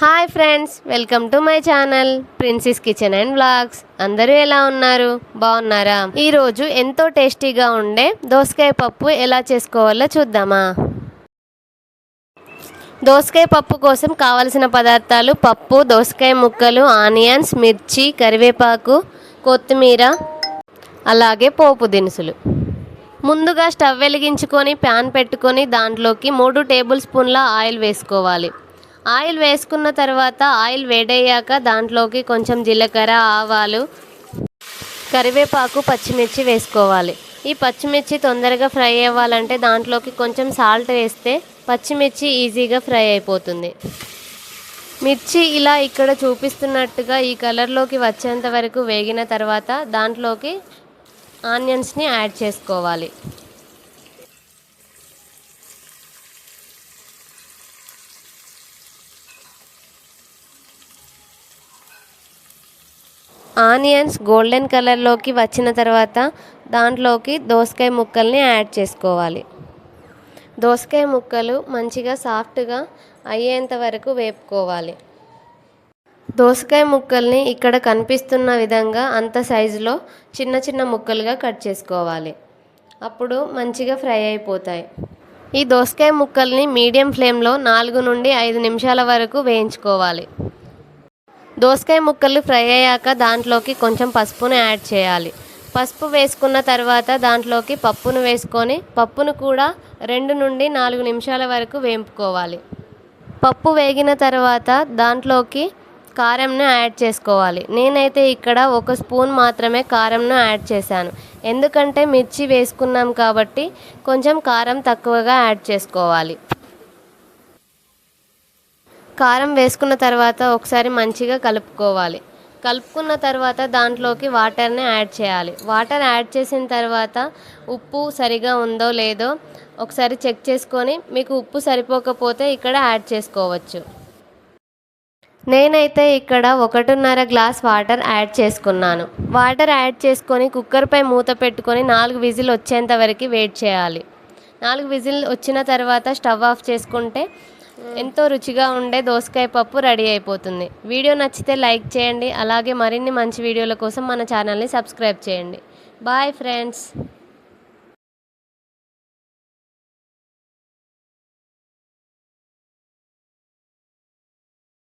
Hi friends, welcome to my channel princess kitchen and vlogs. అందరూ ఎలా ఉన్నారు? బాగున్నారా? ఈరోజు ఎంతో టేస్టీగా ఉండే దోసకాయ పప్పు ఎలా చేసుకోవాలో చూద్దామా? దోసకాయ పప్పు కోసం కావలసిన పదార్థాలు: పప్పు, దోసకాయ ముక్కలు, ఆనియన్స్, మిర్చి, కరివేపాకు, కొత్తిమీర, అలాగే పోపు దినుసులు. ముందుగా స్టవ్ వెలిగించుకొని ప్యాన్ పెట్టుకొని దాంట్లోకి 3 టేబుల్ స్పూన్ల ఆయిల్ వేసుకోవాలి. ఆయిల్ వేసుకున్న తర్వాత ఆయిల్ వేడయ్యాక దాంట్లోకి కొంచెం జీలకర్ర, ఆవాలు, కరివేపాకు, పచ్చిమిర్చి వేసుకోవాలి. ఈ పచ్చిమిర్చి తొందరగా ఫ్రై అవ్వాలంటే దాంట్లోకి కొంచెం సాల్ట్ వేస్తే పచ్చిమిర్చి ఈజీగా ఫ్రై అయిపోతుంది. మిర్చి ఇలా ఇక్కడ చూపిస్తున్నట్టుగా ఈ కలర్లోకి వచ్చేంత వరకు వేగిన తర్వాత దాంట్లోకి ఆనియన్స్ని యాడ్ చేసుకోవాలి. ఆనియన్స్ గోల్డెన్ కలర్లోకి వచ్చిన తర్వాత దాంట్లోకి దోసకాయ ముక్కల్ని యాడ్ చేసుకోవాలి. దోసకాయ ముక్కలు మంచిగా సాఫ్ట్గా అయ్యేంత వరకు వేపుకోవాలి. దోసకాయ ముక్కల్ని ఇక్కడ కనిపిస్తున్న విధంగా అంత సైజులో చిన్న చిన్న ముక్కలుగా కట్ చేసుకోవాలి. అప్పుడు మంచిగా ఫ్రై అయిపోతాయి. ఈ దోసకాయ ముక్కల్ని మీడియం ఫ్లేమ్లో 4 నుండి 5 నిమిషాల వరకు వేయించుకోవాలి. దోసకాయ ముక్కలు ఫ్రై అయ్యాక దాంట్లోకి కొంచెం పసుపును యాడ్ చేయాలి. పసుపు వేసుకున్న తర్వాత దాంట్లోకి పప్పును వేసుకొని పప్పును కూడా 2 నుండి 4 నిమిషాల వరకు వేపుకోవాలి. పప్పు వేగిన తర్వాత దాంట్లోకి కారంను యాడ్ చేసుకోవాలి. నేనైతే ఇక్కడ 1 స్పూన్ మాత్రమే కారంను యాడ్ చేశాను. ఎందుకంటే మిర్చి వేసుకున్నాం కాబట్టి కొంచెం కారం తక్కువగా యాడ్ చేసుకోవాలి. కారం వేసుకున్న తర్వాత ఒకసారి మంచిగా కలుపుకోవాలి. కలుపుకున్న తర్వాత దాంట్లోకి వాటర్ని యాడ్ చేయాలి. వాటర్ యాడ్ చేసిన తర్వాత ఉప్పు సరిగా ఉందో లేదో ఒకసారి చెక్ చేసుకొని మీకు ఉప్పు సరిపోకపోతే ఇక్కడ యాడ్ చేసుకోవచ్చు. నేనైతే ఇక్కడ 1.5 గ్లాస్ వాటర్ యాడ్ చేసుకున్నాను. వాటర్ యాడ్ చేసుకొని కుక్కర్పై మూత పెట్టుకొని 4 విజిల్ వచ్చేంత వరకు వెయిట్ చేయాలి. 4 విజిల్ వచ్చిన తర్వాత స్టవ్ ఆఫ్ చేసుకుంటే ఎంతో రుచిగా ఉండే దోసకాయ పప్పు రెడీ అయిపోతుంది. వీడియో నచ్చితే లైక్ చేయండి. అలాగే మరిన్ని మంచి వీడియోల కోసం మన ఛానల్ని సబ్స్క్రైబ్ చేయండి. Bye friends.